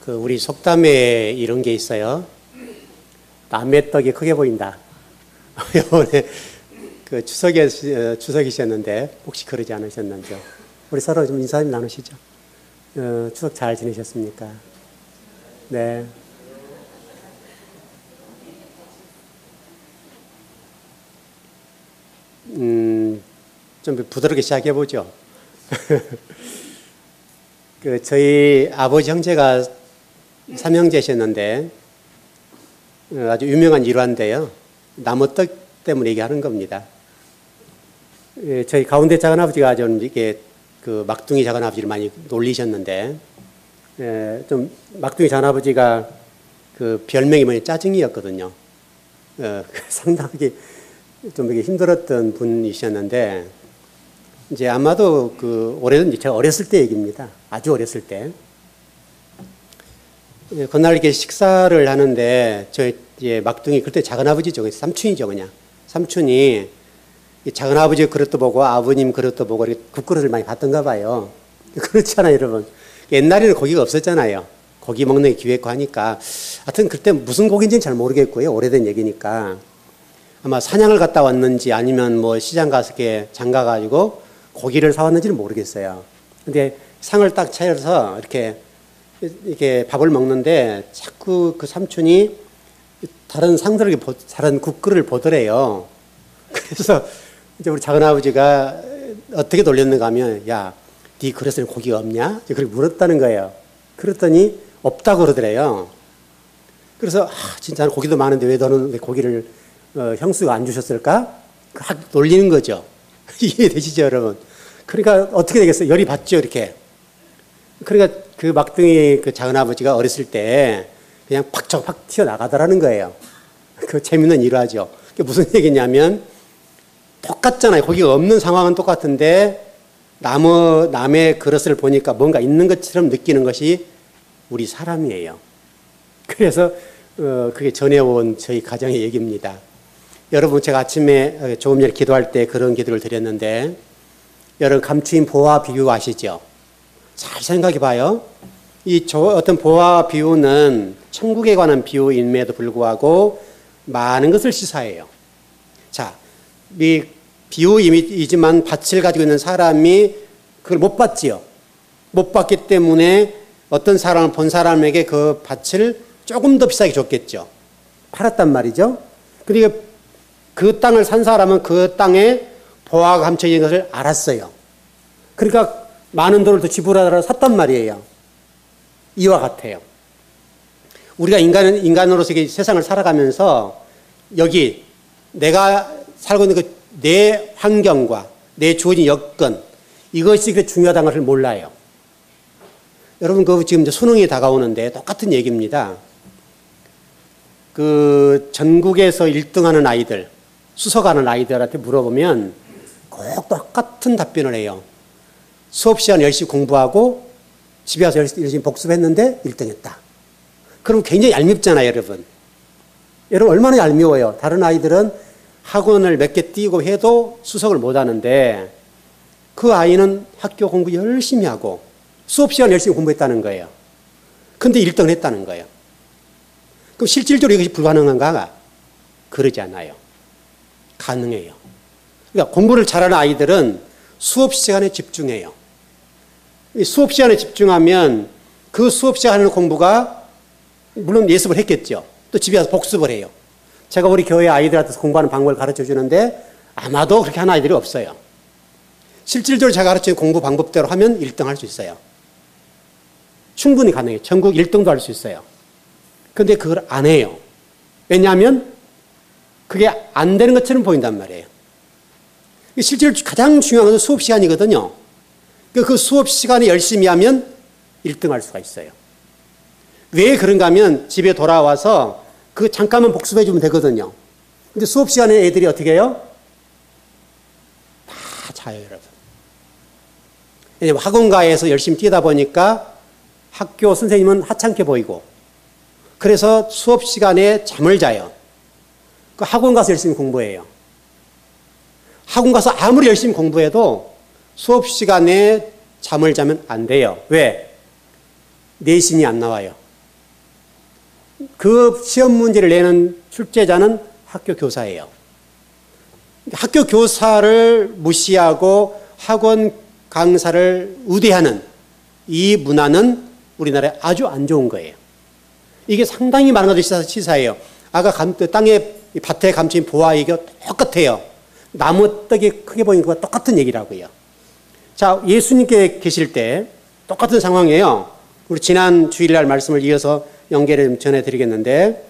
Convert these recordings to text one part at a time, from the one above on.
우리 속담에 이런 게 있어요. 남의 떡이 크게 보인다. 이번에 추석이셨는데 혹시 그러지 않으셨는지요? 우리 서로 좀 인사 좀 나누시죠. 추석 잘 지내셨습니까? 네. 좀 부드럽게 시작해 보죠. 저희 아버지 형제가 삼형제셨는데 아주 유명한 일화인데요. 나무떡 때문에 얘기하는 겁니다. 저희 가운데 작은아버지가 좀 이게 막둥이 작은아버지를 많이 놀리셨는데, 좀 막둥이 작은아버지가 별명이 뭐냐 짜증이였거든요. 상당하게 좀 이렇게 힘들었던 분이셨는데, 이제 아마도 오래전 제가 어렸을 때 얘기입니다. 아주 어렸을 때. 그날 이렇게 식사를 하는데, 이제 막둥이, 그때 작은아버지죠. 삼촌이죠, 그냥. 삼촌이 작은아버지 그릇도 보고 아버님 그릇도 보고 이렇게 국그릇을 많이 봤던가 봐요. 그렇잖아요, 여러분. 옛날에는 고기가 없었잖아요. 고기 먹는 게 기획고 하니까. 하여튼 그때 무슨 고기인지는 잘 모르겠고요. 오래된 얘기니까. 아마 사냥을 갔다 왔는지 아니면 뭐 시장 가서 이렇게 장가가지고 고기를 사왔는지는 모르겠어요. 근데 상을 딱 차려서 이렇게 밥을 먹는데 자꾸 그 삼촌이 다른 상들을, 다른 국그릇을 보더래요. 그래서 이제 우리 작은아버지가 어떻게 돌렸는가 하면, 야, 네 그릇에 고기가 없냐? 그렇게 물었다는 거예요. 그랬더니 없다고 그러더래요. 그래서 진짜 고기도 많은데 왜 너는 왜 고기를 형수가 안 주셨을까? 놀리는 거죠. 이해되시죠, 여러분? 그러니까 어떻게 되겠어요? 열이 받죠, 이렇게. 그러니까 그 막둥이 작은아버지가 어렸을 때 그냥 팍 튀어나가더라는 거예요. 재밌는 일화죠. 그게 무슨 얘기냐면, 똑같잖아요. 고기가 없는 상황은 똑같은데, 남의 그릇을 보니까 뭔가 있는 것처럼 느끼는 것이 우리 사람이에요. 그래서, 그게 전해온 저희 가정의 얘기입니다. 여러분, 제가 아침에 조금 전에 기도할 때 그런 기도를 드렸는데, 여러분, 감추인 보화 비유 아시죠? 잘 생각해 봐요. 어떤 보화 비유는 천국에 관한 비유임에도 불구하고 많은 것을 시사해요. 자, 이 비유이지만 밭을 가지고 있는 사람이 그걸 못 봤지요. 못 봤기 때문에 어떤 사람을 본 사람에게 그 밭을 조금 더 비싸게 줬겠죠. 팔았단 말이죠. 그러니까 그 땅을 산 사람은 그 땅에 보화가 감춰 있는 것을 알았어요. 그러니까 많은 돈을 더 지불하더라도 샀단 말이에요. 이와 같아요. 우리가 인간으로서 세상을 살아가면서 여기 내가 살고 있는 내 환경과 내 주어진 여건, 이것이 중요하다는 것을 몰라요. 여러분, 지금 이제 수능이 다가오는데 똑같은 얘기입니다. 전국에서 1등하는 아이들, 수석하는 아이들한테 물어보면 꼭 똑같은 답변을 해요. 수업 시간 열심히 공부하고 집에 와서 열심히 복습했는데 1등했다. 그럼 굉장히 얄밉잖아요, 여러분. 여러분, 얼마나 얄미워요. 다른 아이들은 학원을 몇 개 뛰고 해도 수석을 못 하는데 그 아이는 학교 공부 열심히 하고 수업 시간 열심히 공부했다는 거예요. 근데 1등을 했다는 거예요. 그럼 실질적으로 이것이 불가능한가? 그러지 않아요. 가능해요. 그러니까 공부를 잘하는 아이들은 수업 시간에 집중해요. 수업 시간에 집중하면 그 수업 시간에 하는 공부가 물론 예습을 했겠죠. 또 집에 와서 복습을 해요. 제가 우리 교회 아이들한테 공부하는 방법을 가르쳐 주는데 아마도 그렇게 하는 아이들이 없어요. 실질적으로 제가 가르치는 공부 방법대로 하면 1등 할 수 있어요. 충분히 가능해요. 전국 1등도 할 수 있어요. 그런데 그걸 안 해요. 왜냐하면 그게 안 되는 것처럼 보인단 말이에요. 실제로 가장 중요한 것은 수업 시간이거든요. 그 수업 시간에 열심히 하면 1등 할 수가 있어요. 왜 그런가 하면 집에 돌아와서 잠깐만 복습해 주면 되거든요. 근데 수업 시간에 애들이 어떻게 해요? 다 자요, 여러분. 왜냐면 학원가에서 열심히 뛰다 보니까 학교 선생님은 하찮게 보이고, 그래서 수업 시간에 잠을 자요. 학원 가서 열심히 공부해요. 학원 가서 아무리 열심히 공부해도 수업 시간에 잠을 자면 안 돼요. 왜? 내신이 안 나와요. 그 시험 문제를 내는 출제자는 학교 교사예요. 학교 교사를 무시하고 학원 강사를 우대하는 이 문화는 우리나라에 아주 안 좋은 거예요. 이게 상당히 많은 것들이 시사해요. 아까 땅에 밭에 감춘 보아 얘기가 똑같아요. 나무 떡이 크게 보이는 것과 똑같은 얘기라고요. 자, 예수님께 계실 때 똑같은 상황이에요. 우리 지난 주일날 말씀을 이어서 연결해 전해드리겠는데,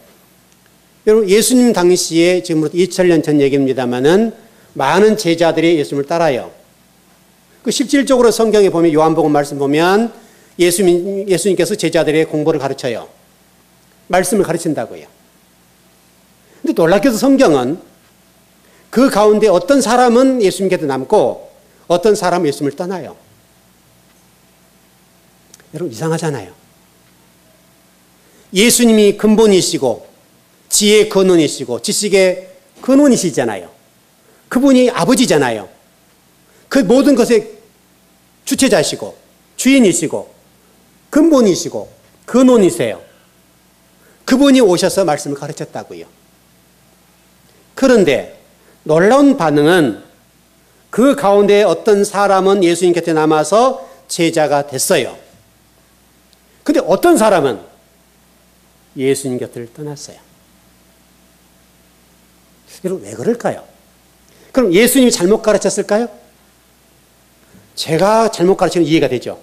여러분 예수님 당시에 지금부터 2000년 전 얘기입니다만은 많은 제자들이 예수님을 따라요. 그 실질적으로 성경에 보면 요한복음 말씀 보면 예수님께서 제자들의 공부를 가르쳐요. 말씀을 가르친다고요. 근데 놀랍게도 성경은 그 가운데 어떤 사람은 예수님 곁에 남고 어떤 사람은 예수님을 떠나요. 여러분 이상하잖아요. 예수님이 근본이시고 지혜의 근원이시고 지식의 근원이시잖아요. 그분이 아버지잖아요. 그 모든 것의 주체자시고 주인이시고 근본이시고 근원이세요. 그분이 오셔서 말씀을 가르쳤다고요. 그런데 놀라운 반응은 그 가운데 어떤 사람은 예수님 곁에 남아서 제자가 됐어요. 근데 어떤 사람은 예수님 곁을 떠났어요. 여러분 왜 그럴까요? 그럼 예수님이 잘못 가르쳤을까요? 제가 잘못 가르치면 이해가 되죠.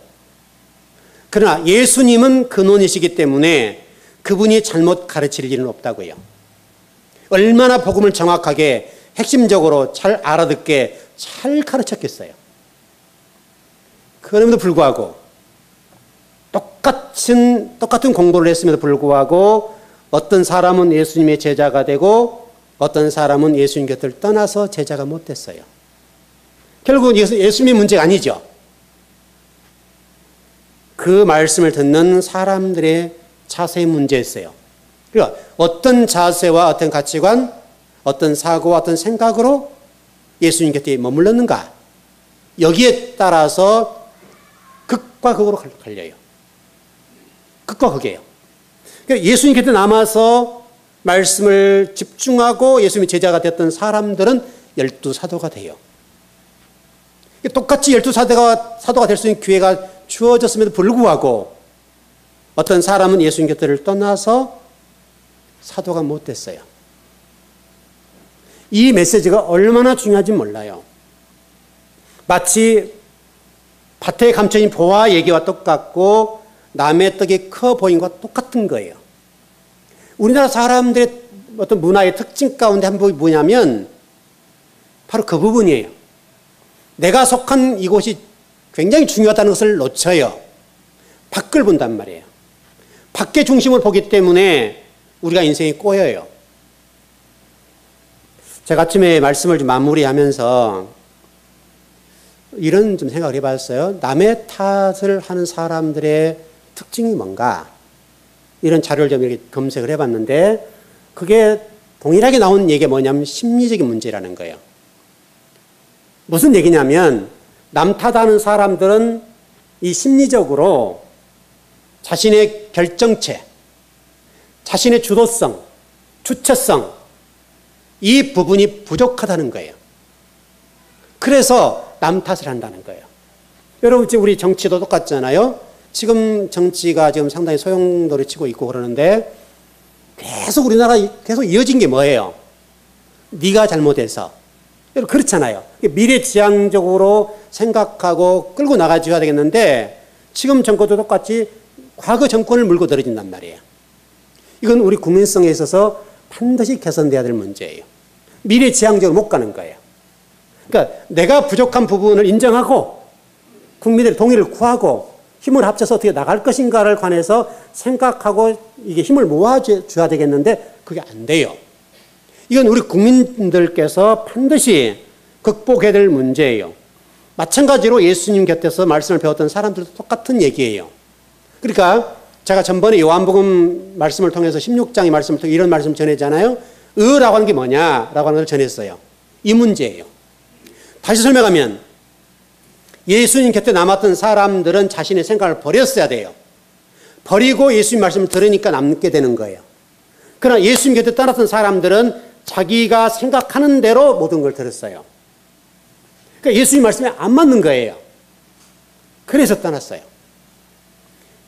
그러나 예수님은 근원이시기 때문에 그분이 잘못 가르칠 일은 없다고요. 얼마나 복음을 정확하게 핵심적으로 잘 알아듣게 잘 가르쳤겠어요. 그럼에도 불구하고 똑같은 공부를 했음에도 불구하고 어떤 사람은 예수님의 제자가 되고 어떤 사람은 예수님 곁을 떠나서 제자가 못 됐어요. 결국은 예수님의 문제가 아니죠. 그 말씀을 듣는 사람들의 자세의 문제였어요. 그러니까 어떤 자세와 어떤 가치관, 어떤 사고와 어떤 생각으로 예수님 곁에 머물렀는가, 여기에 따라서 극과 극으로 갈려요. 극과 극이에요. 그러니까 예수님 곁에 남아서 말씀을 집중하고 예수님의 제자가 됐던 사람들은 12사도가 돼요. 똑같이 12사도가 될 수 있는 기회가 주어졌음에도 불구하고 어떤 사람은 예수님 곁을 떠나서 사도가 못 됐어요. 이 메시지가 얼마나 중요한지 몰라요. 마치 밭에 감춰진 보아 얘기와 똑같고 남의 떡이 커 보인 것과 똑같은 거예요. 우리나라 사람들의 어떤 문화의 특징 가운데 한 부분이 뭐냐면 바로 그 부분이에요. 내가 속한 이곳이 굉장히 중요하다는 것을 놓쳐요. 밖을 본단 말이에요. 밖의 중심을 보기 때문에 우리가 인생이 꼬여요. 제가 아침에 말씀을 좀 마무리하면서 이런 좀 생각을 해봤어요. 남의 탓을 하는 사람들의 특징이 뭔가, 이런 자료를 좀 이렇게 검색을 해봤는데 그게 동일하게 나온 얘기가 뭐냐면 심리적인 문제라는 거예요. 무슨 얘기냐면 남 탓하는 사람들은 이 심리적으로 자신의 결정체, 자신의 주도성, 주체성, 이 부분이 부족하다는 거예요. 그래서 남 탓을 한다는 거예요. 여러분 지금 우리 정치도 똑같잖아요. 지금 정치가 지금 상당히 소용돌이 치고 있고 그러는데 계속 우리나라 계속 이어진 게 뭐예요? 네가 잘못해서. 여러분 그렇잖아요. 미래지향적으로 생각하고 끌고 나가줘야 되겠는데 지금 정권도 똑같이 과거 정권을 물고 늘어진단 말이에요. 이건 우리 국민성에 있어서 반드시 개선돼야 될 문제예요. 미래지향적으로 못 가는 거예요. 그러니까 내가 부족한 부분을 인정하고 국민들의 동의를 구하고 힘을 합쳐서 어떻게 나갈 것인가를 관해서 생각하고 이게 힘을 모아줘야 되겠는데 그게 안 돼요. 이건 우리 국민들께서 반드시 극복해야 될 문제예요. 마찬가지로 예수님 곁에서 말씀을 배웠던 사람들도 똑같은 얘기예요. 그러니까 제가 전번에 요한복음 말씀을 통해서 16장의 말씀을 통해 이런 말씀 전했잖아요. 의라고 하는 게 뭐냐라고 하는 걸 전했어요. 이 문제예요. 다시 설명하면 예수님 곁에 남았던 사람들은 자신의 생각을 버렸어야 돼요. 버리고 예수님 말씀을 들으니까 남게 되는 거예요. 그러나 예수님 곁에 떠났던 사람들은 자기가 생각하는 대로 모든 걸 들었어요. 그러니까 예수님 말씀에 안 맞는 거예요. 그래서 떠났어요.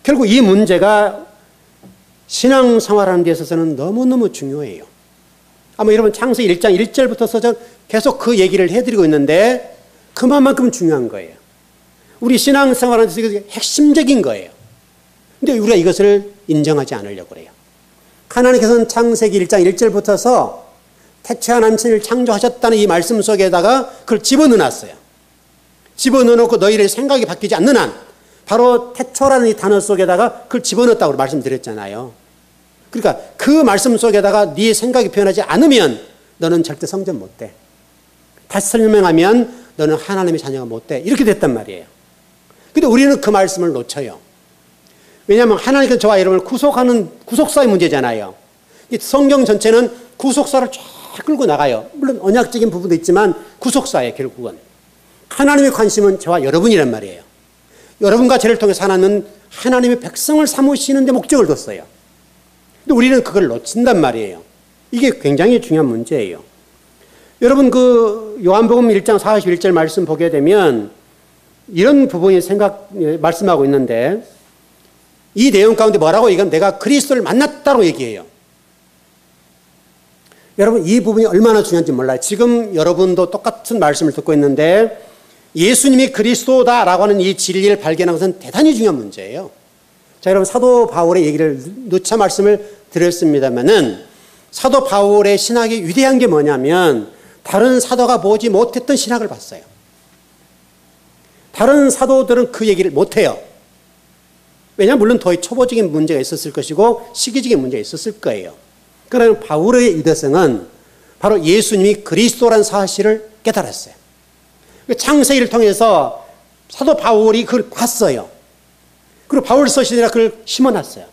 결국 이 문제가 신앙생활하는 데 있어서는 너무너무 중요해요. 아마 여러분 창세기 1장 1절부터 계속 그 얘기를 해드리고 있는데 그만큼 중요한 거예요. 우리 신앙생활하는 데 있어서 핵심적인 거예요. 근데 우리가 이것을 인정하지 않으려고 그래요. 하나님께서는 창세기 1장 1절부터서 태초한 남친을 창조하셨다는 이 말씀 속에다가 그걸 집어넣어놨어요. 집어넣어놓고 너희의 생각이 바뀌지 않는 한 바로 태초라는 이 단어 속에다가 그걸 집어넣었다고 말씀드렸잖아요. 그러니까 그 말씀 속에다가 네 생각이 표현하지 않으면 너는 절대 성전 못 돼. 다시 설명하면 너는 하나님의 자녀가 못 돼. 이렇게 됐단 말이에요. 근데 우리는 그 말씀을 놓쳐요. 왜냐하면 하나님께서 저와 여러분을 구속하는 구속사의 문제잖아요. 이 성경 전체는 구속사를 쫙 끌고 나가요. 물론 언약적인 부분도 있지만 구속사예요, 결국은. 하나님의 관심은 저와 여러분이란 말이에요. 여러분과 저를 통해서 하나님은 하나님의 백성을 삼으시는 데 목적을 뒀어요. 근데 우리는 그걸 놓친단 말이에요. 이게 굉장히 중요한 문제예요. 여러분 그 요한복음 1장 41절 말씀 보게 되면 이런 부분이 말씀하고 있는데 이 내용 가운데 뭐라고 얘기하면 내가 그리스도를 만났다고 얘기해요. 여러분 이 부분이 얼마나 중요한지 몰라요. 지금 여러분도 똑같은 말씀을 듣고 있는데 예수님이 그리스도다라고 하는 이 진리를 발견한 것은 대단히 중요한 문제예요. 자, 여러분 사도 바울의 얘기를 누차 말씀을 드렸습니다만은 사도 바울의 신학이 위대한 게 뭐냐면 다른 사도가 보지 못했던 신학을 봤어요. 다른 사도들은 그 얘기를 못해요. 왜냐하면 물론 더 초보적인 문제가 있었을 것이고 시기적인 문제가 있었을 거예요. 그러나 바울의 유대성은 바로 예수님이 그리스도라는 사실을 깨달았어요. 창세기를 통해서 사도 바울이 그걸 봤어요. 그리고 바울 서신이라 그걸 심어놨어요.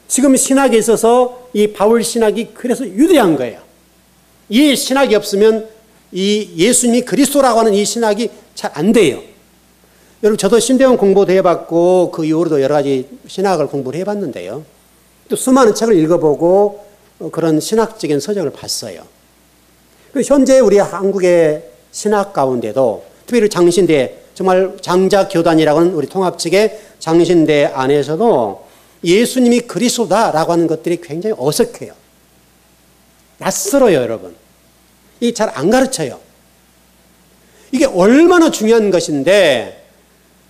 지금 신학에 있어서 이 바울 신학이 그래서 유대한 거예요. 이 신학이 없으면 이 예수님이 그리스도라고 하는 이 신학이 잘 안 돼요. 여러분 저도 신대원 공부도 해봤고 그 이후로도 여러 가지 신학을 공부를 해봤는데요. 또 수많은 책을 읽어보고 그런 신학적인 서적을 봤어요. 현재 우리 한국의 신학 가운데도 특별히 장신대 정말 장자교단이라고 하는 우리 통합 측의 장신대 안에서도 예수님이 그리스도다라고 하는 것들이 굉장히 어색해요. 낯설어요, 여러분. 이게 잘 안 가르쳐요. 이게 얼마나 중요한 것인데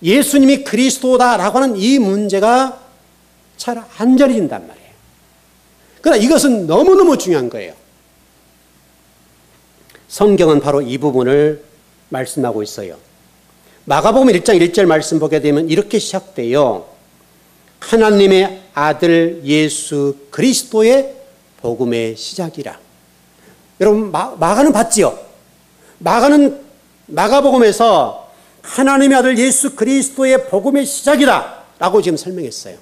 예수님이 그리스도다라고 하는 이 문제가 잘 안 전해진단 말이에요. 그러나 이것은 너무너무 중요한 거예요. 성경은 바로 이 부분을 말씀하고 있어요. 마가복음 1장 1절 말씀 보게 되면 이렇게 시작돼요. 하나님의 아들 예수 그리스도의 복음의 시작이라. 여러분 마가는 봤지요? 마가는 마가복음에서 하나님의 아들 예수 그리스도의 복음의 시작이다 라고 지금 설명했어요.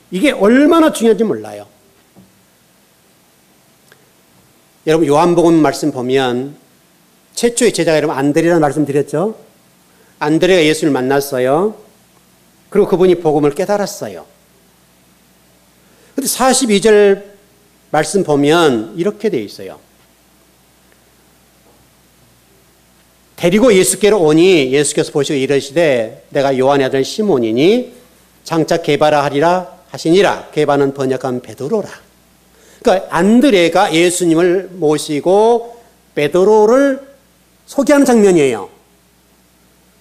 이게 얼마나 중요한지 몰라요. 여러분 요한복음 말씀 보면 최초의 제자가 여러분 안드레라는 말씀 드렸죠. 안드레가 예수를 만났어요. 그리고 그분이 복음을 깨달았어요. 그런데 42절 말씀 보면 이렇게 되어 있어요. 데리고 예수께로 오니 예수께서 보시고 이르시되 내가 요한의 아들 시몬이니 장차 게바라 하리라 하시니라. 게바는 번역하면 베드로라. 그러니까 안드레가 예수님을 모시고 베드로를 소개하는 장면이에요.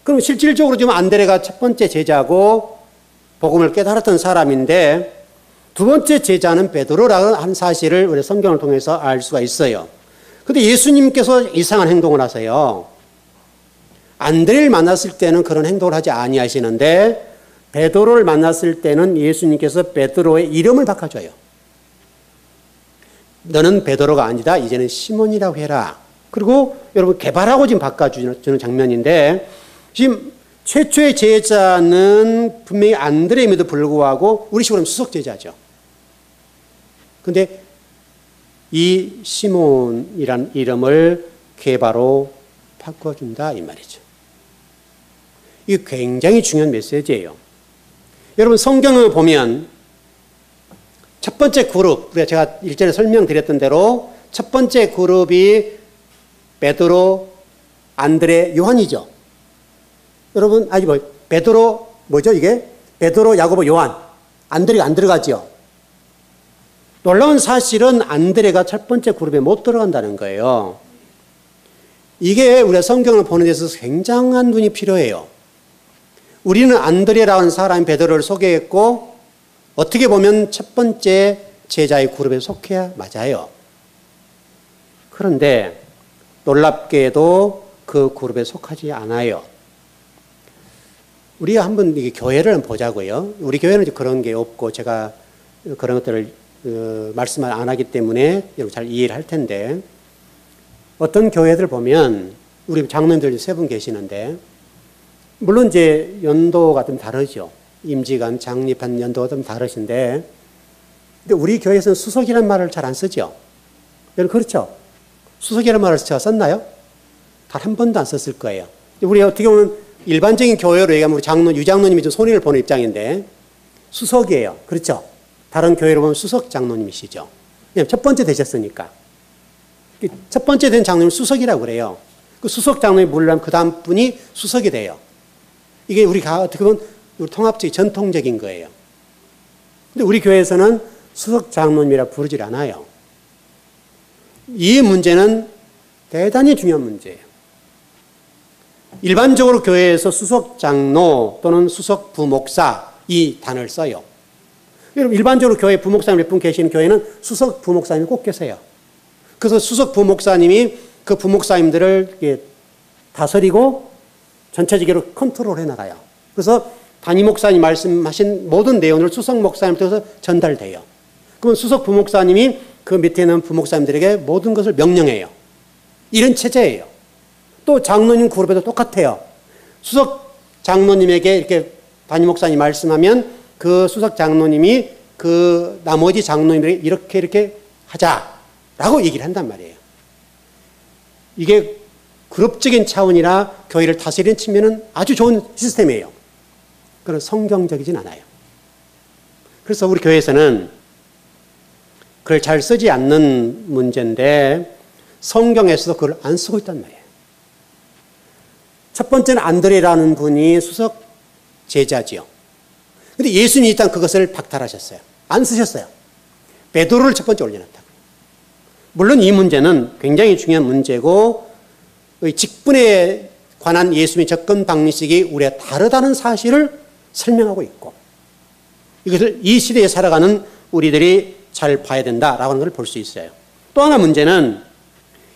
그럼 실질적으로 지금 안드레가 첫 번째 제자고 복음을 깨달았던 사람인데 두 번째 제자는 베드로라는 한 사실을 우리 성경을 통해서 알 수가 있어요. 그런데 예수님께서 이상한 행동을 하세요. 안드레를 만났을 때는 그런 행동을 하지 아니하시는데 베드로를 만났을 때는 예수님께서 베드로의 이름을 바꿔줘요. 너는 베드로가 아니다. 이제는 시몬이라고 해라. 그리고 여러분 게바라고 지금 바꿔주는 장면인데 지금 최초의 제자는 분명히 안드레임에도 불구하고 우리 식으로 하면 수석 제자죠. 그런데 이 시몬이란 이름을 게바로 바꿔준다 이 말이죠. 이게 굉장히 중요한 메시지예요. 여러분 성경을 보면 첫 번째 그룹, 제가 일전에 설명드렸던 대로 첫 번째 그룹이 베드로, 안드레, 요한이죠. 여러분, 아니 베드로 뭐죠 이게? 베드로, 야고보, 요한. 안드레가 안 들어가죠. 놀라운 사실은 안드레가 첫 번째 그룹에 못 들어간다는 거예요. 이게 우리가 성경을 보는 데 있어서 굉장한 눈이 필요해요. 우리는 안드레라는 사람이 베드로를 소개했고 어떻게 보면 첫 번째 제자의 그룹에 속해야 맞아요. 그런데 놀랍게도 그 그룹에 속하지 않아요. 우리가 한번 이게 교회를 보자고요. 우리 교회는 그런 게 없고 제가 그런 것들을 말씀을 안 하기 때문에 여러분 잘 이해를 할 텐데 어떤 교회들 보면 우리 장로님들 세 분 계시는데 물론 이제 연도가 좀 다르죠. 임직한 장립한 연도가 좀 다르신데 근데 우리 교회에서는 수석이라는 말을 잘 안 쓰죠. 여러분 그렇죠? 수석이라는 말을 제가 썼나요? 단 한 번도 안 썼을 거예요. 우리 어떻게 보면 일반적인 교회로 얘기하면 우리 장로, 유장로님이 좀 손해를 보는 입장인데 수석이에요. 그렇죠? 다른 교회로 보면 수석 장로님이시죠. 첫 번째 되셨으니까. 첫 번째 된 장로님 수석이라고 그래요. 그 수석 장로님이 물러나면 그 다음 분이 수석이 돼요. 이게 우리가 어떻게 보면 우리 통합적인 전통적인 거예요. 근데 우리 교회에서는 수석 장로님이라 부르질 않아요. 이 문제는 대단히 중요한 문제예요. 일반적으로 교회에서 수석 장로 또는 수석 부목사 이 단어를 써요. 여러분 일반적으로 교회 부목사님 몇 분 계시는 교회는 수석 부목사님이 꼭 계세요. 그래서 수석 부목사님이 그 부목사님들을 다스리고 전체적으로 컨트롤해 나가요. 그래서 담임 목사님 말씀하신 모든 내용을 수석 목사님한테 통해서 전달돼요. 그럼 수석 부목사님이 그 밑에 있는 부목사님들에게 모든 것을 명령해요. 이런 체제예요. 또 장로님 그룹에도 똑같아요. 수석 장로님에게 이렇게 담임 목사님 말씀하면 그 수석 장로님이 그 나머지 장로님에게 이렇게 하자라고 얘기를 한단 말이에요. 이게 그룹적인 차원이나 교회를 다스리는 측면은 아주 좋은 시스템이에요. 그런 성경적이진 않아요. 그래서 우리 교회에서는 그걸 잘 쓰지 않는 문제인데 성경에서도 그걸 안 쓰고 있단 말이에요. 첫 번째는 안드레라는 분이 수석 제자지요. 근데 예수님이 일단 그것을 박탈하셨어요. 안 쓰셨어요. 베드로를 첫 번째 올려놨다고요. 물론 이 문제는 굉장히 중요한 문제고 직분에 관한 예수님의 접근 방식이 우리가 다르다는 사실을 설명하고 있고 이것을 이 시대에 살아가는 우리들이 잘 봐야 된다라고 하는 걸 볼 수 있어요. 또 하나 문제는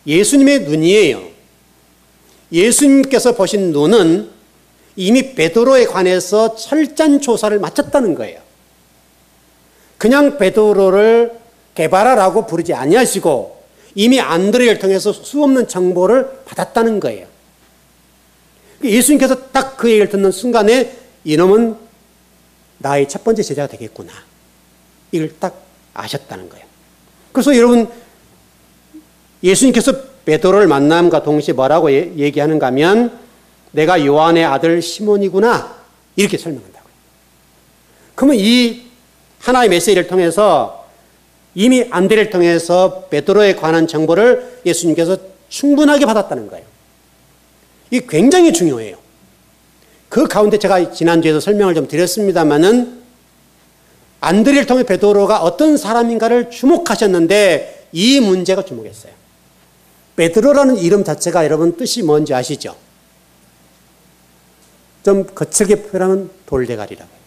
예수님의 눈이에요. 예수님께서 보신 눈은 이미 베드로에 관해서 철저한 조사를 마쳤다는 거예요. 그냥 베드로를 게바라라고 부르지 아니하시고 이미 안드레를 통해서 수없는 정보를 받았다는 거예요. 예수님께서 딱 그 얘기를 듣는 순간에 이놈은 나의 첫 번째 제자가 되겠구나. 이걸 딱 아셨다는 거예요. 그래서 여러분 예수님께서 베드로를 만남과 동시에 뭐라고 얘기하는가 하면 내가 요한의 아들 시몬이구나 이렇게 설명한다고요. 그러면 이 하나의 메시지를 통해서 이미 안드레를 통해서 베드로에 관한 정보를 예수님께서 충분하게 받았다는 거예요. 이게 굉장히 중요해요. 그 가운데 제가 지난주에도 설명을 좀 드렸습니다마는 안드레를 통해 베드로가 어떤 사람인가를 주목하셨는데 이 문제가 주목했어요. 베드로라는 이름 자체가 여러분 뜻이 뭔지 아시죠? 좀 거칠게 표현하면 돌대가리라고 해요.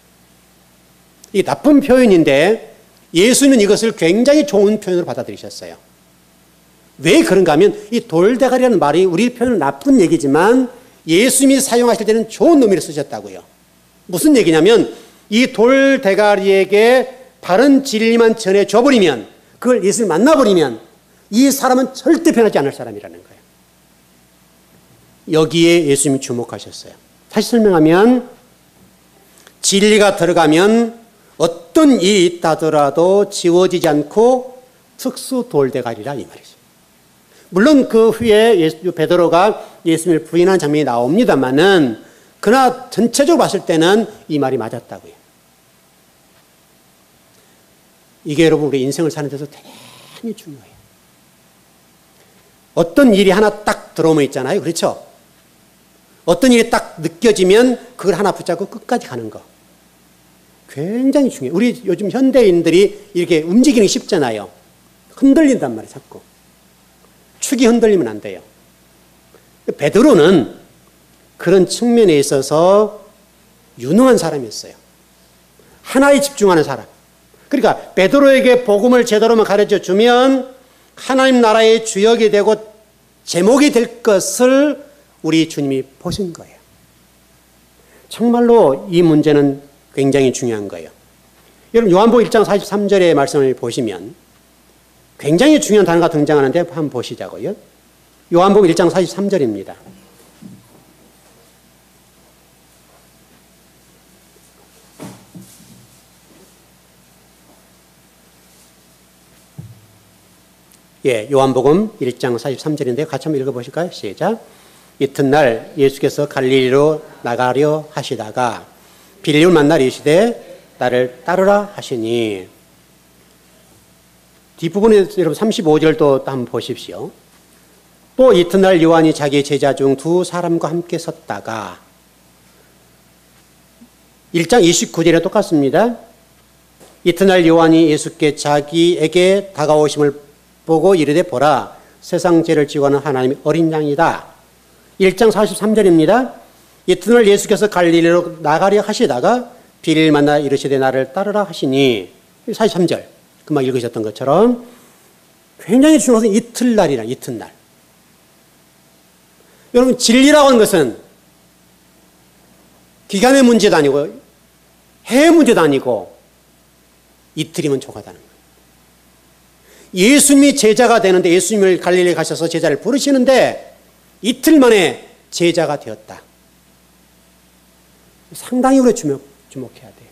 이게 나쁜 표현인데 예수님은 이것을 굉장히 좋은 표현으로 받아들이셨어요. 왜 그런가 하면 이 돌대가리라는 말이 우리 표현은 나쁜 얘기지만 예수님이 사용하실 때는 좋은 의미로 쓰셨다고요. 무슨 얘기냐면 이 돌대가리에게 바른 진리만 전해줘버리면 그걸 예수를 만나버리면 이 사람은 절대 변하지 않을 사람이라는 거예요. 여기에 예수님이 주목하셨어요. 다시 설명하면 진리가 들어가면 어떤 일이 있다 하더라도 지워지지 않고 특수 돌대가리라 이 말이죠. 물론 그 후에 베드로가 예수님을 부인하는 장면이 나옵니다만은 그러나 전체적으로 봤을 때는 이 말이 맞았다고요. 이게 여러분 우리 인생을 사는 데서 대단히 중요해요. 어떤 일이 하나 딱 들어오면 있잖아요. 그렇죠? 어떤 일이 딱 느껴지면 그걸 하나 붙잡고 끝까지 가는 거. 굉장히 중요해요. 우리 요즘 현대인들이 이렇게 움직이는 게 쉽잖아요. 흔들린단 말이에요. 자꾸. 축이 흔들리면 안 돼요. 베드로는 그런 측면에 있어서 유능한 사람이었어요. 하나에 집중하는 사람. 그러니까 베드로에게 복음을 제대로만 가르쳐 주면 하나님 나라의 주역이 되고 제목이 될 것을 우리 주님이 보신 거예요. 정말로 이 문제는 굉장히 중요한 거예요. 여러분 요한복음 1장 43절의 말씀을 보시면 굉장히 중요한 단어가 등장하는데 한번 보시자고요. 요한복음 1장 43절입니다. 예, 요한복음 1장 43절인데 같이 한번 읽어보실까요? 시작. 이튿날 예수께서 갈릴리로 나가려 하시다가 빌립을 만나 이르시되 나를 따르라 하시니, 뒷부분에 여러분 35절도 한번 보십시오. 또 이튿날 요한이 자기 제자 중 두 사람과 함께 섰다가, 1장 29절에 똑같습니다. 이튿날 요한이 예수께 자기에게 다가오심을 보고 이르되 보라 세상 죄를 지고 하는 하나님의 어린 양이다. 1장 43절입니다. 이튿날 예수께서 갈릴리로 나가려 하시다가 빌립을 만나 이르시되 나를 따르라 하시니, 43절 금방 읽으셨던 것처럼 굉장히 중요한 것은 이튿날이라. 이튿날. 여러분 진리라고 하는 것은 기간의 문제도 아니고 해의 문제도 아니고 이틀이면 족하다는 거예요. 예수님이 제자가 되는데, 예수님을 갈릴리에 가셔서 제자를 부르시는데 이틀 만에 제자가 되었다. 상당히 우리가 주목해야 돼요.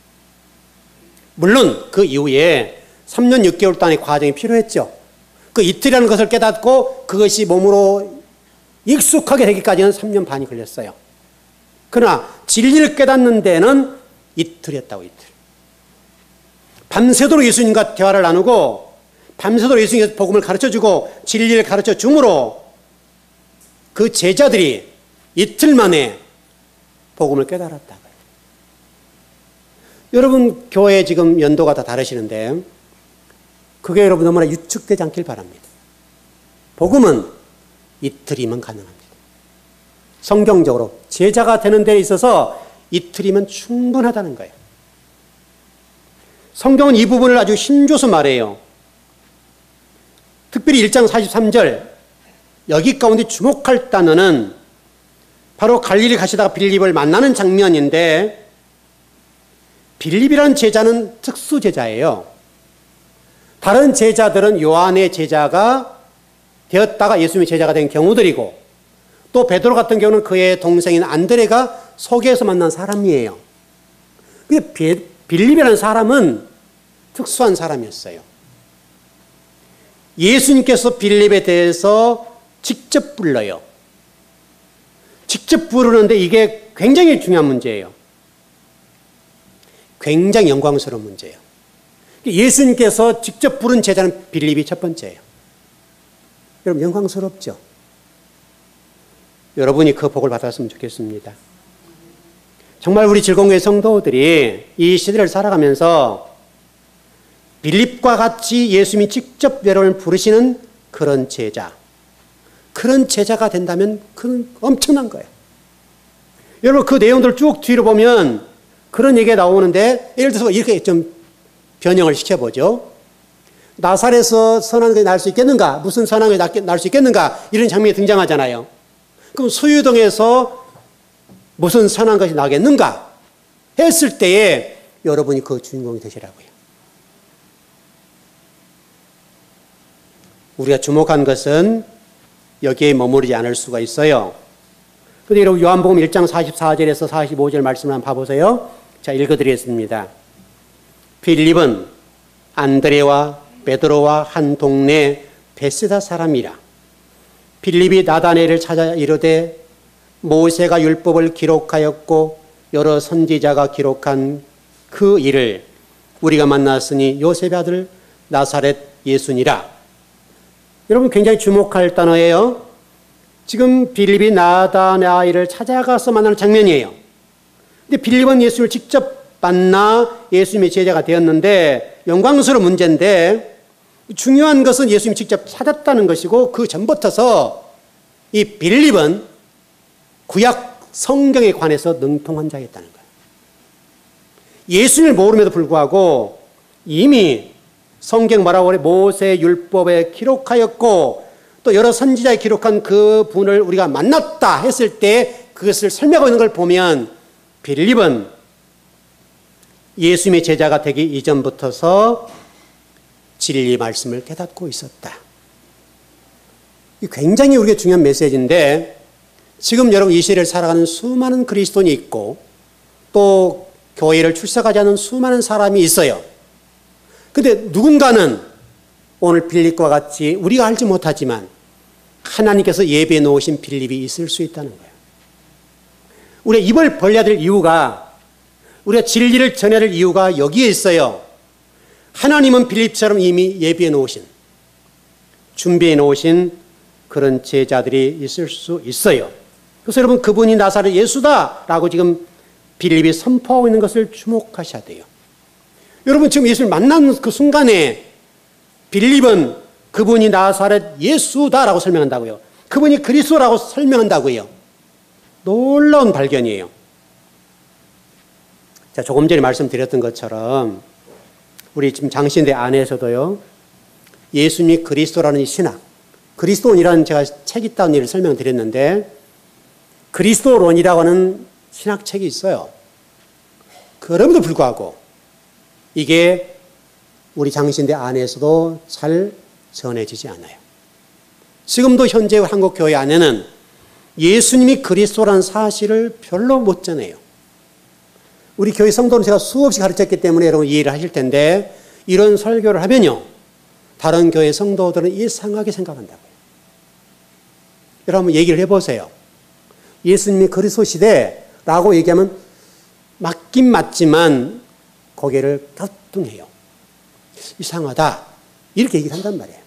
물론 그 이후에 3년 6개월 동안의 과정이 필요했죠. 그 이틀이라는 것을 깨닫고 그것이 몸으로 익숙하게 되기까지는 3년 반이 걸렸어요. 그러나 진리를 깨닫는 데는 이틀이었다고. 이틀. 밤새도록 예수님과 대화를 나누고 밤새도록 예수님께서 복음을 가르쳐주고 진리를 가르쳐줌으로 그 제자들이 이틀 만에 복음을 깨달았다고요. 여러분 교회 지금 연도가 다 다르시는데 그게 여러분 너무나 유축되지 않길 바랍니다. 복음은 이틀이면 가능합니다. 성경적으로 제자가 되는 데 있어서 이틀이면 충분하다는 거예요. 성경은 이 부분을 아주 힘줘서 말해요. 특별히 1장 43절 여기 가운데 주목할 단어는 바로 갈릴리 가시다가 빌립을 만나는 장면인데, 빌립이라는 제자는 특수 제자예요. 다른 제자들은 요한의 제자가 되었다가 예수님의 제자가 된 경우들이고, 또 베드로 같은 경우는 그의 동생인 안드레가 소개해서 만난 사람이에요. 근데 빌립이라는 사람은 특수한 사람이었어요. 예수님께서 빌립에 대해서 직접 불러요. 직접 부르는데 이게 굉장히 중요한 문제예요. 굉장히 영광스러운 문제예요. 예수님께서 직접 부른 제자는 빌립이 첫 번째예요. 여러분 영광스럽죠? 여러분이 그 복을 받았으면 좋겠습니다. 정말 우리 즐거운교회 성도들이 이 시대를 살아가면서 빌립과 같이 예수님이 직접 여러분을 부르시는 그런 제자가 된다면 그건 엄청난 거예요. 여러분 그 내용들 쭉 뒤로 보면 그런 얘기가 나오는데, 예를 들어서 이렇게 좀 변형을 시켜보죠. 나사렛에서 선한 것이 날 수 있겠는가? 무슨 선한 것이 날 수 있겠는가? 이런 장면이 등장하잖아요. 그럼 수유동에서 무슨 선한 것이 나겠는가? 했을 때에 여러분이 그 주인공이 되시라고요. 우리가 주목한 것은 여기에 머무르지 않을 수가 있어요. 그런데 여러분 요한복음 1장 44절에서 45절 말씀을 한번 봐보세요. 자, 읽어드리겠습니다. 빌립은 안드레와 베드로와 한 동네 베세다 사람이라. 빌립이 나다나엘을 찾아 이르되 모세가 율법을 기록하였고 여러 선지자가 기록한 그 일을 우리가 만났으니 요셉의 아들 나사렛 예수니라. 여러분 굉장히 주목할 단어예요. 지금 빌립이 나다나엘을 찾아가서 만나는 장면이에요. 근데 빌립은 예수를 직접 만나 예수님의 제자가 되었는데 영광스러운 문제인데 중요한 것은 예수님이 직접 찾았다는 것이고 그 전부터서 이 빌립은 구약 성경에 관해서 능통한 자였다는 거예요. 예수님을 모름에도 불구하고 이미 성경 뭐라고 그래? 모세 율법에 기록하였고 또 여러 선지자에 기록한 그 분을 우리가 만났다 했을 때 그것을 설명하고 있는 걸 보면 빌립은 예수님의 제자가 되기 이전부터서 진리 말씀을 깨닫고 있었다. 이 굉장히 우리에게 중요한 메시지인데 지금 여러분 이 시대를 살아가는 수많은 그리스도인이 있고 또 교회를 출석하지 않은 수많은 사람이 있어요. 근데 누군가는 오늘 빌립과 같이 우리가 알지 못하지만 하나님께서 예배해 놓으신 빌립이 있을 수 있다는 거예요. 우리가 입을 벌려야 될 이유가 우리가 진리를 전해야 될 이유가 여기에 있어요. 하나님은 빌립처럼 이미 예비해 놓으신 준비해 놓으신 그런 제자들이 있을 수 있어요. 그래서 여러분 그분이 나사렛 예수다라고 지금 빌립이 선포하고 있는 것을 주목하셔야 돼요. 여러분 지금 예수를 만난 그 순간에 빌립은 그분이 나사렛 예수다라고 설명한다고요. 그분이 그리스도라고 설명한다고요. 놀라운 발견이에요. 자, 조금 전에 말씀드렸던 것처럼 우리 지금 장신대 안에서도요. 예수님이 그리스도라는 이 신학, 그리스도론이라는 제가 책 있다는 일을 설명드렸는데 그리스도론이라고 하는 신학책이 있어요. 그럼에도 불구하고 이게 우리 장신대 안에서도 잘 전해지지 않아요. 지금도 현재 한국 교회 안에는 예수님이 그리스도라는 사실을 별로 못 전해요. 우리 교회 성도는 제가 수없이 가르쳤기 때문에 여러분 이해를 하실 텐데 이런 설교를 하면요. 다른 교회 성도들은 이상하게 생각한다고요. 여러분 한번 얘기를 해보세요. 예수님이 그리스도 시대라고 얘기하면 맞긴 맞지만 고개를 갸우뚱해요. 이상하다. 이렇게 얘기를 한단 말이에요.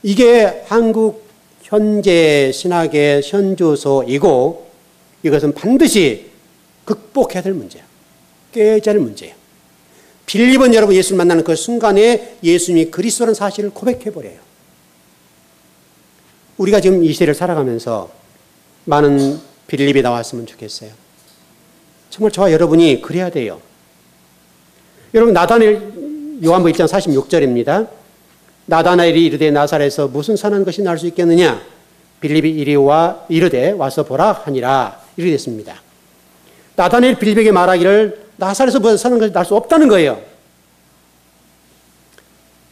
이게 한국 현재 신학의 현주소이고 이것은 반드시 극복해야 될 문제예요. 깨져야 될 문제예요. 빌립은 여러분 예수를 만나는 그 순간에 예수님이 그리스도라는 사실을 고백해버려요. 우리가 지금 이 시대를 살아가면서 많은 빌립이 나왔으면 좋겠어요. 정말 저와 여러분이 그래야 돼요. 여러분 나다나엘 요한복음 1장 46절입니다. 나다나엘이 이르되 나사렛에서 무슨 선한 것이 날 수 있겠느냐? 빌립이 이르되 와서 보라 하니라. 이렇게 됐습니다. 나다나엘 빌립에게 말하기를 나사렛에서 무슨 선한 것이 날 수 없다는 거예요.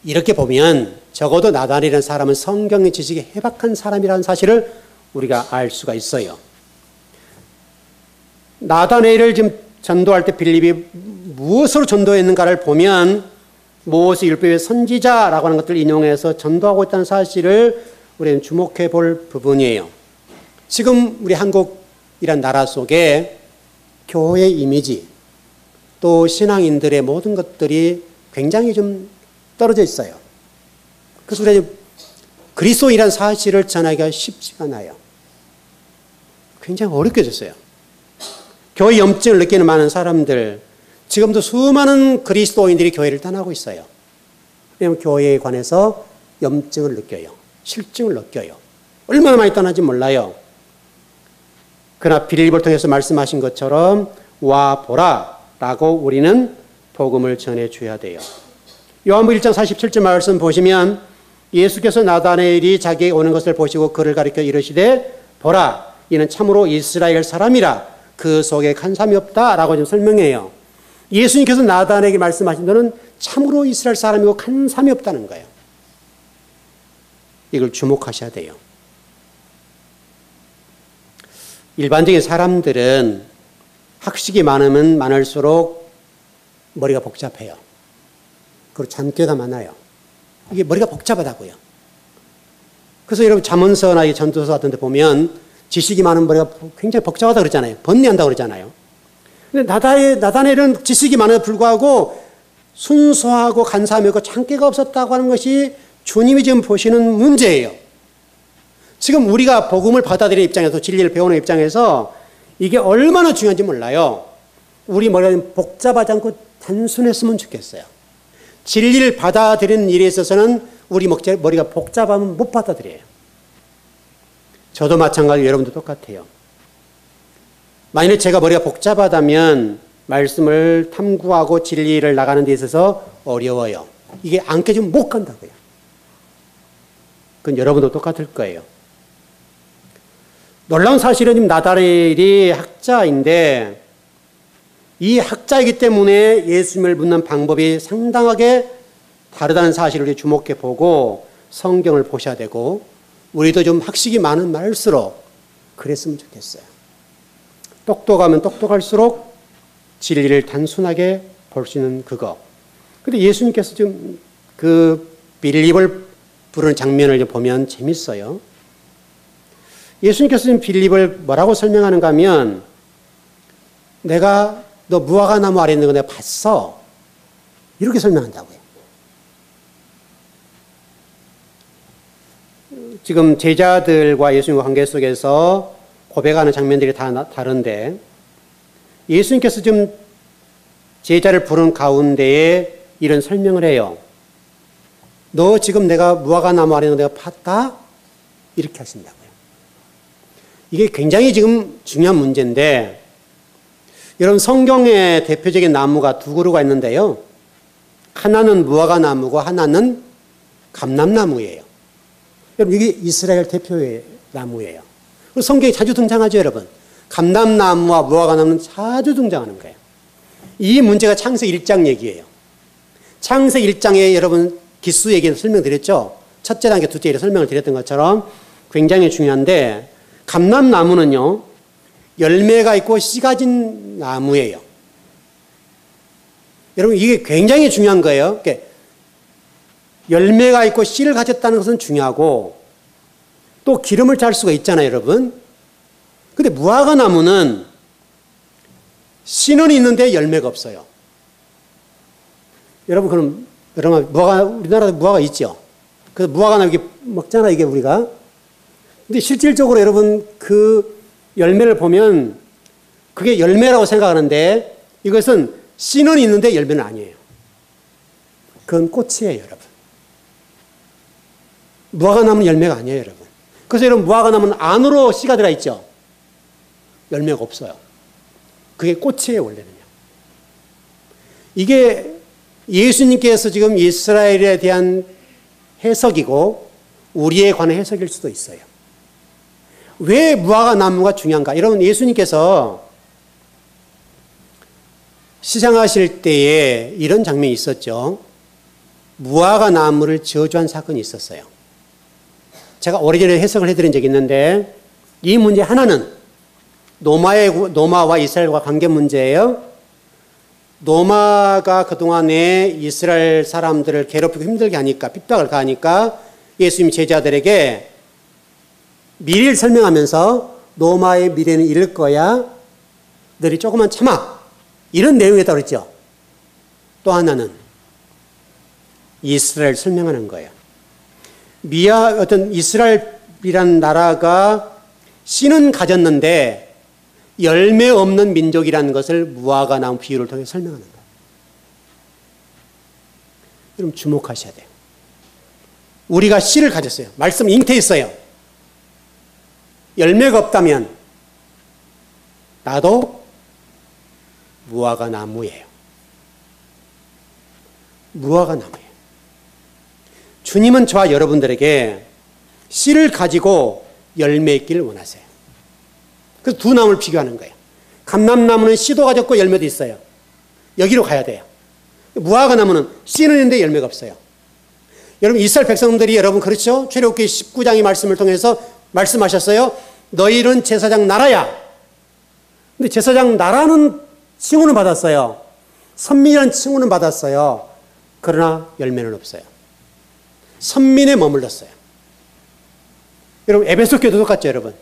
이렇게 보면 적어도 나다나엘이라는 사람은 성경의 지식에 해박한 사람이라는 사실을 우리가 알 수가 있어요. 나다나엘을 지금 전도할 때 빌립이 무엇으로 전도했는가를 보면 모세 율법의 선지자라고 하는 것들을 인용해서 전도하고 있다는 사실을 우리는 주목해 볼 부분이에요. 지금 우리 한국이란 나라 속에 교회 이미지 또 신앙인들의 모든 것들이 굉장히 좀 떨어져 있어요. 그래서 우리가 그리스도인이라는 사실을 전하기가 쉽지가 않아요. 굉장히 어렵게 졌어요. 교회 염증을 느끼는 많은 사람들, 지금도 수많은 그리스도인들이 교회를 떠나고 있어요. 왜냐하면 교회에 관해서 염증을 느껴요. 실증을 느껴요. 얼마나 많이 떠나는지 몰라요. 그러나 빌립을 통해서 말씀하신 것처럼 와 보라 라고 우리는 복음을 전해줘야 돼요. 요한복음 1장 47절 말씀 보시면 예수께서 나다나엘이 자기에게 오는 것을 보시고 그를 가리켜 이르시되 보라 이는 참으로 이스라엘 사람이라 그 속에 간삼이 없다라고 좀 설명해요. 예수님께서 나다나엘에게 말씀하신 것은 참으로 이스라엘 사람이고 간삼이 없다는 거예요. 이걸 주목하셔야 돼요. 일반적인 사람들은 학식이 많으면 많을수록 머리가 복잡해요. 그리고 잔꾀가 많아요. 이게 머리가 복잡하다고요. 그래서 여러분 잠언서나 전도서 같은 데 보면 지식이 많은 머리가 굉장히 복잡하다고 그러잖아요. 번뇌한다고 그러잖아요. 근데 나다나엘은 지식이 많아도 불구하고 순수하고 간사하고 창기가 없었다고 하는 것이 주님이 지금 보시는 문제예요. 지금 우리가 복음을 받아들이는 입장에서 진리를 배우는 입장에서 이게 얼마나 중요한지 몰라요. 우리 머리가 복잡하지 않고 단순했으면 좋겠어요. 진리를 받아들이는 일에 있어서는 우리 머리가 복잡하면 못 받아들여요. 저도 마찬가지로 여러분도 똑같아요. 만약에 제가 머리가 복잡하다면 말씀을 탐구하고 진리를 나가는 데 있어서 어려워요. 이게 안 깨지면 못 간다고요. 그건 여러분도 똑같을 거예요. 놀라운 사실은 지금 나다렐이 학자인데 이 학자이기 때문에 예수님을 묻는 방법이 상당하게 다르다는 사실을 주목해 보고 성경을 보셔야 되고 우리도 좀 학식이 많은 말일수록 그랬으면 좋겠어요. 똑똑하면 똑똑할수록 진리를 단순하게 볼 수 있는 그거. 근데 예수님께서 지금 그 빌립을 부르는 장면을 보면 재밌어요. 예수님께서 지금 빌립을 뭐라고 설명하는가 하면 내가 너 무화과 나무 아래 있는 거 내가 봤어. 이렇게 설명한다고요. 지금 제자들과 예수님과 관계 속에서 고백하는 장면들이 다 다른데 예수님께서 지금 제자를 부른 가운데에 이런 설명을 해요. 너 지금 내가 무화과 나무 아래 있는 거 내가 봤다? 이렇게 하신다고요. 이게 굉장히 지금 중요한 문제인데 여러분 성경의 대표적인 나무가 두 그루가 있는데요. 하나는 무화과 나무고 하나는 감람나무예요. 여러분 이게 이스라엘 대표의 나무예요. 성경에 자주 등장하죠 여러분. 감람나무와 무화과 나무는 자주 등장하는 거예요. 이 문제가 창세기 1장 얘기예요. 창세기 1장에 여러분 기수 얘기를 설명드렸죠. 첫째 단계, 둘째 단계 설명을 드렸던 것처럼 굉장히 중요한데 감람나무는요. 열매가 있고 씨가 진 나무예요. 여러분 이게 굉장히 중요한 거예요. 열매가 있고 씨를 가졌다는 것은 중요하고 또 기름을 짤 수가 있잖아요 여러분. 근데 무화과 나무는 씨는 있는데 열매가 없어요. 여러분 그럼 우리나라에 무화과 있죠. 그래서 무화과 나무 이렇게 먹잖아요 이게 우리가. 근데 실질적으로 여러분 그 열매를 보면 그게 열매라고 생각하는데 이것은 씨는 있는데 열매는 아니에요. 그건 꽃이에요 여러분. 무화과 나무는 열매가 아니에요 여러분. 그래서 여러분 무화과 나무는 안으로 씨가 들어가 있죠. 열매가 없어요. 그게 꽃이에요 원래는요. 이게 예수님께서 지금 이스라엘에 대한 해석이고 우리에 관한 해석일 수도 있어요. 왜 무화과 나무가 중요한가? 여러분 예수님께서 시장하실 때에 이런 장면이 있었죠. 무화과 나무를 저주한 사건이 있었어요. 제가 오래전에 해석을 해드린 적이 있는데 이 문제 하나는 노마와 이스라엘과 관계 문제예요. 노마가 그동안에 이스라엘 사람들을 괴롭히고 힘들게 하니까 핍박을 가하니까 예수님 제자들에게 미래를 설명하면서 노마의 미래는 이럴 거야. 너희 조금만 참아. 이런 내용이다 그랬죠. 또 하나는 이스라엘 설명하는 거예요. 어떤 이스라엘이라는 나라가 씨는 가졌는데 열매 없는 민족이라는 것을 무화과 나무 비유를 통해 설명하는 거예요. 여러분 주목하셔야 돼요. 우리가 씨를 가졌어요. 말씀 잉태했어요. 열매가 없다면 나도 무화과 나무예요. 무화과 나무예요. 주님은 저와 여러분들에게 씨를 가지고 열매 있기를 원하세요. 그래서 두 나무를 비교하는 거예요. 감람나무는 씨도 가졌고 열매도 있어요. 여기로 가야 돼요. 무화과 나무는 씨는 있는데 열매가 없어요. 여러분 이스라엘 백성들이 여러분 그렇죠? 출애굽기 19장의 말씀을 통해서 말씀하셨어요. 너희는 제사장 나라야. 근데 제사장 나라는 칭호는 받았어요. 선민이라는 칭호는 받았어요. 그러나 열매는 없어요. 선민에 머물렀어요. 여러분 에베소 교도 똑같죠 여러분.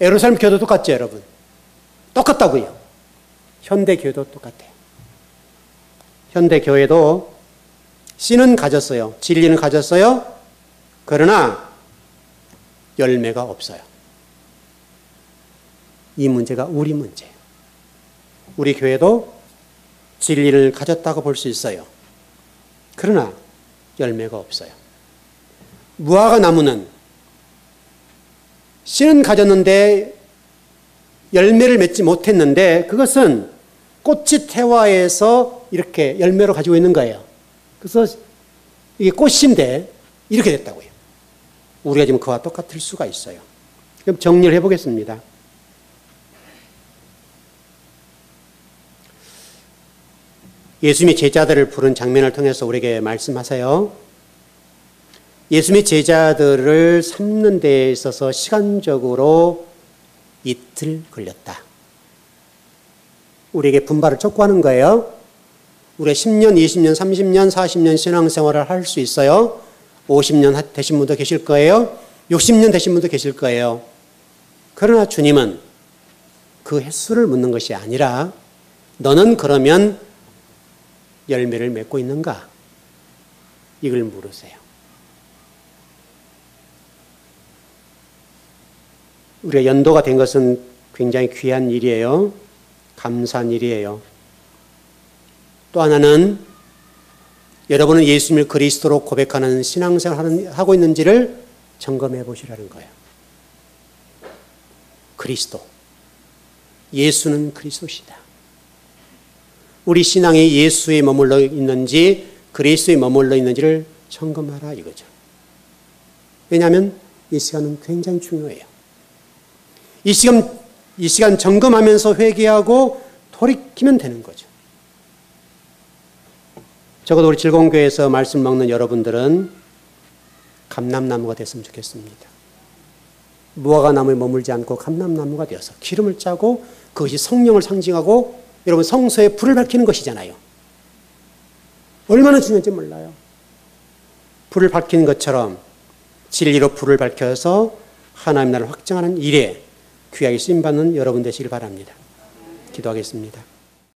예루살렘 교도 똑같죠 여러분. 똑같다고요. 현대 교도 똑같아요. 현대 교회도 씨는 가졌어요. 진리는 가졌어요. 그러나 열매가 없어요. 이 문제가 우리 문제예요. 우리 교회도 진리를 가졌다고 볼 수 있어요. 그러나 열매가 없어요. 무화과 나무는 씨는 가졌는데 열매를 맺지 못했는데 그것은 꽃이 태화해서 이렇게 열매로 가지고 있는 거예요. 그래서 이게 꽃인데 이렇게 됐다고요. 우리가 지금 그와 똑같을 수가 있어요. 그럼 정리를 해보겠습니다. 예수님이 제자들을 부른 장면을 통해서 우리에게 말씀하세요. 예수님이 제자들을 삼는 데 있어서 시간적으로 이틀 걸렸다. 우리에게 분발을 촉구하는 거예요. 우리가 10년, 20년, 30년, 40년 신앙생활을 할 수 있어요. 50년 되신 분도 계실 거예요. 60년 되신 분도 계실 거예요. 그러나 주님은 그 횟수를 묻는 것이 아니라 너는 그러면 열매를 맺고 있는가? 이걸 물으세요. 우리가 연도가 된 것은 굉장히 귀한 일이에요. 감사한 일이에요. 또 하나는 여러분은 예수님을 그리스도로 고백하는 신앙생활을 하고 있는지를 점검해 보시라는 거예요. 그리스도. 예수는 그리스도시다. 우리 신앙이 예수에 머물러 있는지 그리스도에 머물러 있는지를 점검하라 이거죠. 왜냐하면 이 시간은 굉장히 중요해요. 이 시간 점검하면서 회개하고 돌이키면 되는 거죠. 적어도 우리 즐거운 교회에서 말씀 먹는 여러분들은 감람나무가 됐으면 좋겠습니다. 무화과 나무에 머물지 않고 감람나무가 되어서 기름을 짜고 그것이 성령을 상징하고 여러분 성소에 불을 밝히는 것이잖아요. 얼마나 중요한지 몰라요. 불을 밝히는 것처럼 진리로 불을 밝혀서 하나님 나라를 확증하는 일에 귀하게 쓰임받는 여러분 되시길 바랍니다. 기도하겠습니다.